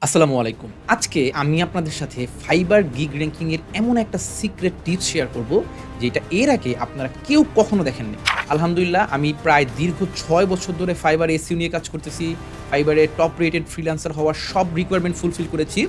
আসসালামু আলাইকুম। আজকে আমি আপনাদের সাথে ফাইবার গিগ র‍্যাংকিং এর এমন একটা সিক্রেট টিপস শেয়ার করব, যেটা এর আগে আপনারা কেউ কখনো দেখেননি। আলহামদুলিল্লাহ আমি প্রায় দীর্ঘ ৬ বছর ধরে ফাইবার এসইও নিয়ে কাজ করতেছি। ফাইবারে টপ রেটেড ফ্রিল্যান্সার হওয়ার সব রিকোয়ারমেন্ট ফুলফিল করেছি।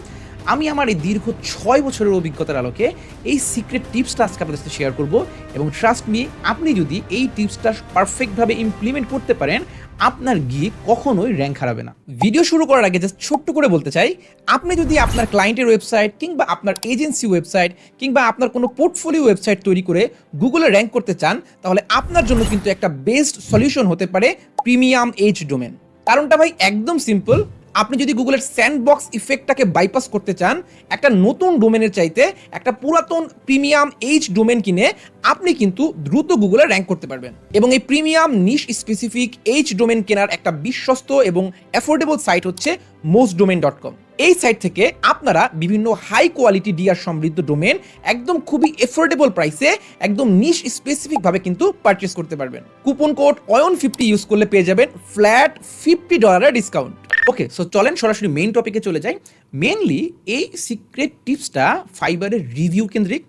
আমি আমার এই দীর্ঘ ৬ বছরের অভিজ্ঞতার আলোকে এই সিক্রেট টিপসটা আজকে আপনাদের সাথে শেয়ার করব এবং ট্রাস্ট মি, আপনি যদি এই টিপসটা পারফেক্টভাবে ইমপ্লিমেন্ট করতে পারেন, আপনার গিগ কখনোই র‍্যাংক হারাবে না। ভিডিও শুরু করার আগে জাস্ট ছোট্ট করে বলতে চাই, আপনি যদি আপনার ক্লায়েন্টের ওয়েবসাইট কিংবা আপনার এজেন্সি ওয়েবসাইট কিংবা আপনার কোনো পোর্টফোলিও ওয়েবসাইট তৈরি করে গুগলে র‍্যাংক করতে চান, তাহলে আপনার জন্য কিন্তু একটা বেস্ট সলিউশন হতে পারে প্রিমিয়াম এজ ডোমেন। কারণটা ভাই একদম সিম্পল। আপনি যদি গুগলের স্যান্ডবক্স ইফেক্টটাকে বাইপাস করতে চান, একটা নতুন ডোমেনের চাইতে একটা পুরাতন প্রিমিয়াম এইচ ডোমেন কিনে আপনি কিন্তু দ্রুত গুগলে র‍্যাংক করতে পারবেন। এবং এই প্রিমিয়াম নিশ স্পেসিফিক এইচ ডোমেন কেনার একটা বিশ্বস্ত এবং অ্যাফোর্ডেবল সাইট হচ্ছে mostdomain.com। এই সাইট থেকে আপনারা বিভিন্ন হাই কোয়ালিটি ডিআর সমৃদ্ধ ডোমেন একদম খুবই এফোর্ডেবল প্রাইসে একদম নিশ স্পেসিফিকভাবে কিন্তু পারচেস করতে পারবেন। কুপন কোড OYON50 ইউজ করলে পেয়ে যাবেন ফ্ল্যাট $50 ডিসকাউন্ট। ওকে, সো চলেন সরাসরি মেইন টপিকে চলে যাই। মেইনলি এই সিক্রেট টিপসটা ফাইবারের রিভিউ কেন্দ্রিক,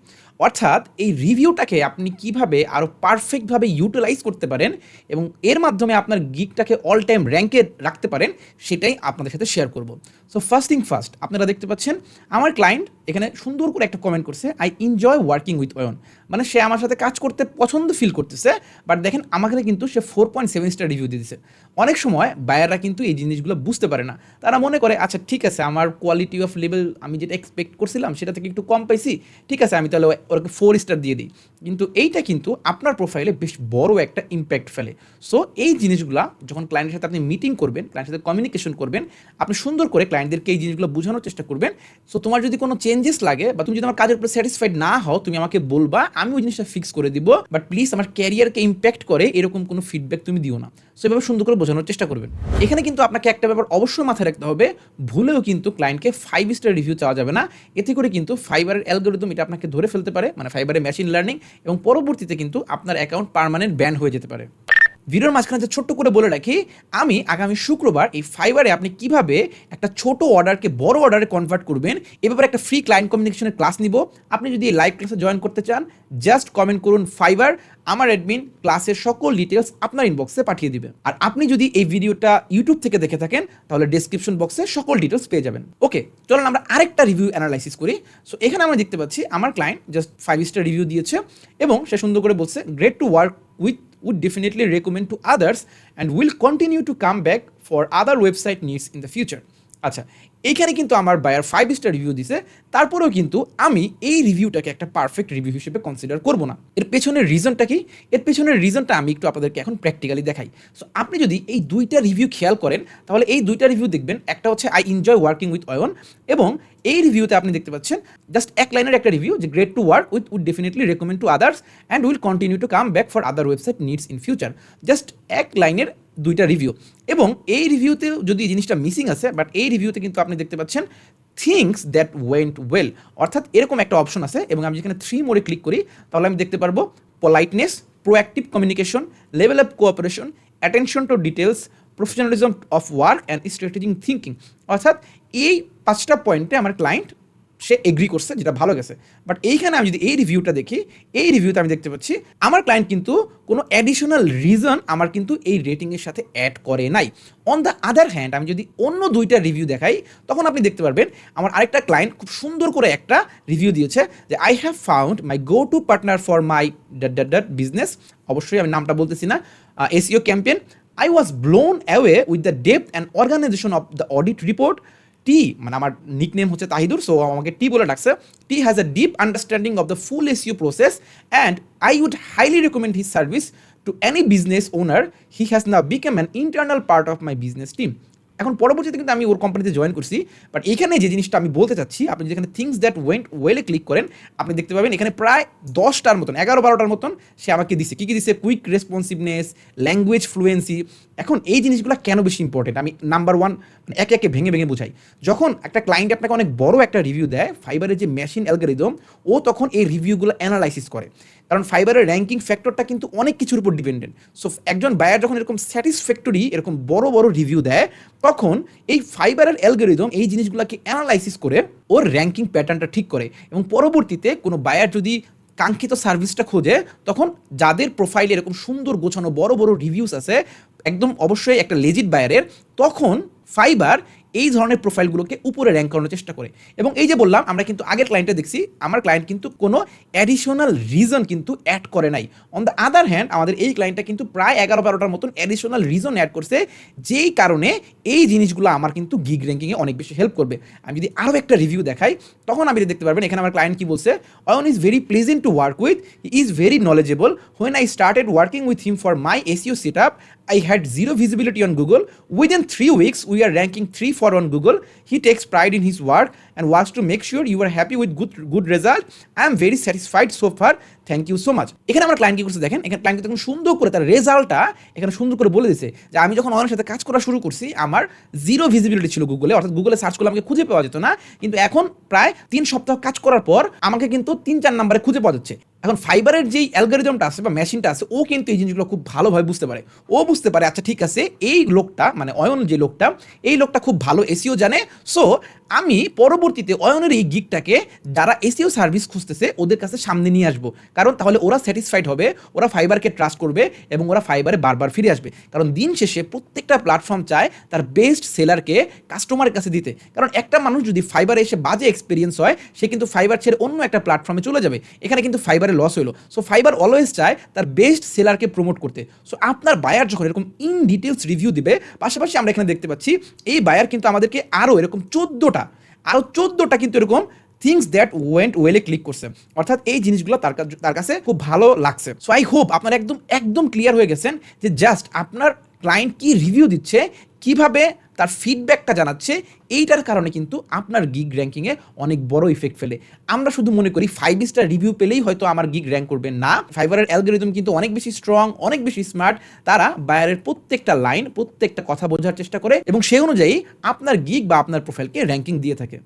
অর্থাৎ এই রিভিউটাকে আপনি কিভাবে আরও পারফেক্টভাবে ইউটিলাইজ করতে পারেন এবং এর মাধ্যমে আপনার গিগটাকে অল টাইম র্যাঙ্কে রাখতে পারেন, সেটাই আপনাদের সাথে শেয়ার করব। সো ফার্স্ট থিং ফার্স্ট, আপনারা দেখতে পাচ্ছেন আমার ক্লায়েন্ট এখানে সুন্দর করে একটা কমেন্ট করছে, I enjoy working with Ayan. মানে সে আমার সাথে কাজ করতে পছন্দ ফিল করতেছে, বাট দেখেন আমাকে কিন্তু সে 4.7 স্টার রিভিউ দিয়ে দিচ্ছে। অনেক সময় বায়াররা কিন্তু এই জিনিসগুলো বুঝতে পারে না। তারা মনে করে আচ্ছা ঠিক আছে, আমার কোয়ালিটি অফ লেভেল আমি যেটা এক্সপেক্ট করছিলাম সেটা থেকে একটু কম পাইছি, ঠিক আছে আমি তাহলে ওরকে 4 স্টার দিয়ে দিই। কিন্তু এইটা কিন্তু আপনার প্রোফাইলে বেশ বড় একটা ইম্প্যাক্ট ফেলে। সো এই জিনিসগুলো যখন ক্লায়েন্টের সাথে আপনি মিটিং করবেন, ক্লায়েন্টের সাথে কমিউনিকেশন করবেন, আপনি সুন্দর করে ক্লায়েন্টদেরকে এই জিনিসগুলো বোঝানোর চেষ্টা করবেন। সো তোমার যদি কোনো চেঞ্জেস লাগে বা তুমি যদি আমার কাজের উপর স্যাটিসফাইড না হও, তুমি আমাকে বলবা, আমি ওই জিনিসটা ফিক্স করে দিব, বাট প্লিজ আমার ক্যারিয়ারকে ইম্প্যাক্ট করে এরকম কোনো ফিডব্যাক তুমি দিও না। সো এভাবে সুন্দর করে বোঝানোর চেষ্টা করবেন। এখানে কিন্তু আপনাকে একটা ব্যাপার অবশ্যই মাথায় রাখতে হবে, ভুলেও কিন্তু ক্লায়েন্টকে 5 স্টার রিভিউ চাওয়া যাবে না। এতে করে কিন্তু ফাইবারের অ্যালগরিদম এটা আপনাকে ধরে ফেলতে পারে, মানে ফাইবারের মেশিন লার্নিং, এবং পরবর্তীতে কিন্তু আপনার অ্যাকাউন্ট পার্মানেন্ট ব্যান হয়ে যেতে পারে। ভিডিওর মাঝখানে যে ছোট্ট করে বলে রাখি, আমি আগামী শুক্রবার এই ফাইবারে আপনি কিভাবে একটা ছোট অর্ডারকে বড় অর্ডারে কনভার্ট করবেন এ ব্যাপারে একটা ফ্রি ক্লায়েন্ট কমিউনিকেশনের ক্লাস নিব। আপনি যদি এই লাইভ ক্লাসে জয়েন করতে চান, জাস্ট কমেন্ট করুন ফাইবার, আমার অ্যাডমিন ক্লাসের সকল ডিটেলস আপনার ইনবক্সে পাঠিয়ে দিবে। আর আপনি যদি এই ভিডিওটা ইউটিউব থেকে দেখে থাকেন, তাহলে ডেসক্রিপশন বক্সে সকল ডিটেলস পেয়ে যাবেন। ওকে, চলুন আমরা আরেকটা রিভিউ অ্যানালাইসিস করি। সো এখানে আমরা দেখতে পাচ্ছি আমার ক্লায়েন্ট জাস্ট 5 স্টার রিভিউ দিয়েছে এবং সে সুন্দর করে বলছে, great to work with, would definitely recommend to others and will continue to come back for other website needs in the future. আচ্ছা, এইখানে কিন্তু আমার বায়ার 5 স্টার রিভিউ দিছে, তারপরেও কিন্তু আমি এই রিভিউটাকে একটা পারফেক্ট রিভিউ হিসেবে কনসিডার করব না। এর পেছনের রিজনটা কি? এর পেছনের রিজনটা আমি একটু আপনাদেরকে এখন প্র্যাকটিক্যালি দেখাই। সো আপনি যদি এই দুইটা রিভিউ খেয়াল করেন, তাহলে এই দুইটা রিভিউ দেখবেন, একটা হচ্ছে I enjoy working with Ayan, এবং এই রিভিউতে আপনি দেখতে পাচ্ছেন জাস্ট এক লাইনের একটা রিভিউ, যে great to work with, would definitely recommend to others and will continue to come back for other website needs in future. Just এক লাইনের দুইটা রিভিউ, এবং এই রিভিউতে যদি এই জিনিসটা মিসিং আছে, বাট এই রিভিউতে কিন্তু আপনি দেখতে পাচ্ছেন থিংস দ্যাট ওয়েন্ট ওয়েল, অর্থাৎ এরকম একটা অপশন আছে, এবং আমি যেখানে 3 মোড়ে ক্লিক করি তাহলে আমি দেখতে পারবো politeness, proactive communication, level of cooperation, attention to details, professionalism of work and strategic thinking. অর্থাৎ এই 5টা পয়েন্টে আমার ক্লায়েন্ট সে এগ্রি করছে, যেটা ভালো গেছে। বাট এইখানে আমি যদি এই রিভিউটা দেখি, এই রিভিউতে আমি দেখতে পাচ্ছি আমার ক্লায়েন্ট কিন্তু কোনো অ্যাডিশনাল রিজন আমার কিন্তু এই রেটিংয়ের সাথে অ্যাড করে নাই। অন দ্য আদার হ্যান্ড, আমি যদি অন্য দুইটা রিভিউ দেখাই, তখন আপনি দেখতে পারবেন আমার আরেকটা ক্লায়েন্ট খুব সুন্দর করে একটা রিভিউ দিয়েছে, যে I have found my go to partner for my business. অবশ্যই আমি নামটা বলতেছি না, SEO campaign. I was blown away with the depth and organisation of the audit report. T, মানে আমার নিকনেম হচ্ছে তাহিদুর, সো আমাকে টি বলে ডাকছে। T has a deep understanding of the full SEO process and I would highly recommend his service to any business owner. He has now become an internal part of my business team. এখন পরবর্তীতে কিন্তু আমি ওর কোম্পানিতে join করছি, but এখানে যে জিনিসটা আমি বলতে চাচ্ছি, আপনি যেখানে থিংস দ্যাট ওয়েন্ট ওয়েলে ক্লিক করেন, আপনি দেখতে পাবেন এখানে প্রায় 10টার মতন, 11-12টার মতন সে আমাকে দিছে। কী কী দিছে? Quick responsiveness, language fluency. এখন এই জিনিসগুলো কেন বেশি ইম্পর্টেন্ট, আমি নাম্বার 1 মানে একে একে ভেঙে ভেঙে বোঝাই। যখন একটা ক্লায়েন্ট আপনাকে অনেক বড় একটা রিভিউ দেয়, ফাইবারের যে মেশিন অ্যালগরিদম ও তখন এই রিভিউগুলো অ্যানালাইসিস করে, কারণ ফাইবারের র্যাঙ্কিং ফ্যাক্টরটা কিন্তু অনেক কিছুর উপর ডিপেন্ডেন্ট। সো একজন বায়ার যখন এরকম স্যাটিসফ্যাক্টরি এরকম বড় বড় রিভিউ দেয়, তখন এই ফাইবারের অ্যালগরিদম এই জিনিসগুলোকে অ্যানালাইসিস করে ওর র্যাঙ্কিং প্যাটার্নটা ঠিক করে, এবং পরবর্তীতে কোনো বায়ার যদি কাঙ্ক্ষিত সার্ভিসটা খোঁজে, তখন যাদের প্রোফাইলে এরকম সুন্দর গোছানো বড় বড় রিভিউস আছে, একদম অবশ্যই একটা লেজিট বায়ারের, তখন ফাইবার এই ধরনের প্রোফাইলগুলোকে উপরে র্যাঙ্ক করানোর চেষ্টা করে। এবং এই যে বললাম, আমরা কিন্তু আগের ক্লায়েন্টে দেখছি আমার ক্লায়েন্ট কিন্তু কোনো অ্যাডিশনাল রিজন কিন্তু অ্যাড করে নাই। অন দ্য আদার হ্যান্ড আমাদের এই ক্লায়েন্টটা কিন্তু প্রায় 11-12টার মতন অ্যাডিশনাল রিজন অ্যাড করছে, যেই কারণে এই জিনিসগুলো আমার কিন্তু গিগ র্যাঙ্কিংয়ে অনেক বেশি হেল্প করবে। আমি যদি আরও একটা রিভিউ দেখাই, তখন আপনি দেখতে পারবেন এখানে আমার ক্লায়েন্ট কি বলছে। Ayan is very pleasant two work with, he is very knowledgeable, when I started working with him for my SEO set up, I had zero visibility on Google. Within 3 weeks, we are ranking 3 on Google. He takes pride in his work and wants to make sure you are happy with good result. I am very satisfied so far. Thank you so much. এখানে আমার client কি করছে দেখেন, এখানে client দেখুন সুন্দর করে তার রেজাল্টটা এখানে সুন্দর করে বলে দিচ্ছে যে আমি যখন অনেক সাথে কাজ করা শুরু করছি, আমার জিরো ভিজিবিলিটি ছিল গুগলে, অর্থাৎ গুগলে সার্চ করলে আমাকে খুঁজে পাওয়া যেত না, কিন্তু এখন প্রায় 3 সপ্তাহ কাজ করার পর আমাকে কিন্তু 3-4 নাম্বারে খুঁজে পাওয়া যাচ্ছে। এখন ফাইবারের যেই অ্যালগরিদমটা আছে বা মেশিনটা আছে, ও কিন্তু এই জিনিসগুলো খুব ভালোভাবে বুঝতে পারে। ও বুঝতে পারে আচ্ছা ঠিক আছে, এই লোকটা মানে অয়ন যে লোকটা, এই লোকটা খুব ভালো এসইও জানে, সো আমি পরবর্তীতে অয়নের এই গিগটাকে যারা এসইও সার্ভিস খুঁজতেছে ওদের কাছে সামনে নিয়ে আসবো, কারণ তাহলে ওরা স্যাটিসফাইড হবে, ওরা ফাইবারকে ট্রাস্ট করবে এবং ওরা ফাইবারে বারবার ফিরে আসবে। কারণ দিন শেষে প্রত্যেকটা প্ল্যাটফর্ম চায় তার বেস্ট সেলারকে কাস্টমারের কাছে দিতে। কারণ একটা মানুষ যদি ফাইবারে এসে বাজে এক্সপিরিয়েন্স হয়, সে কিন্তু ফাইবার ছেড়ে অন্য একটা প্ল্যাটফর্মে চলে যাবে, এখানে কিন্তু ফাইবারে লস হলো। সো ফাইবার অলওয়েজ চায় তার বেস্ট সেলারকে প্রমোট করতে। সো আপনার বায়ার যখন এরকম ইন ডিটেলস রিভিউ দিবে, পাশাপাশি আমরা এখানে দেখতে পাচ্ছি এই বায়ার কিন্তু আমাদেরকে আরও এরকম 14টা কিন্তু এরকম থিংস দ্যাট ওয়েন্ট ওয়েলে ক্লিক করছে, অর্থাৎ এই জিনিসগুলো তার কাছে খুব ভালো লাগছে। সো আই হোপ আপনারা একদম ক্লিয়ার হয়ে গেছেন যে জাস্ট আপনার ক্লায়েন্ট কি রিভিউ দিচ্ছে, কিভাবে তার ফিডব্যাকটা জানাচ্ছে, এইটার কারণে কিন্তু আপনার গিগ র্যাঙ্কিংয়ে অনেক বড় ইফেক্ট ফেলে। আমরা শুধু মনে করি 5 স্টার রিভিউ পেলেই হয়তো আমার গিগ র্যাঙ্ক করবে, না। ফাইবারের অ্যালগরিদম কিন্তু অনেক বেশি স্ট্রং, অনেক বেশি স্মার্ট। তারা বায়ারের প্রত্যেকটা লাইন, প্রত্যেকটা কথা বোঝার চেষ্টা করে এবং সেই অনুযায়ী আপনার গিগ বা আপনার প্রোফাইলকে র্যাঙ্কিং দিয়ে থাকে।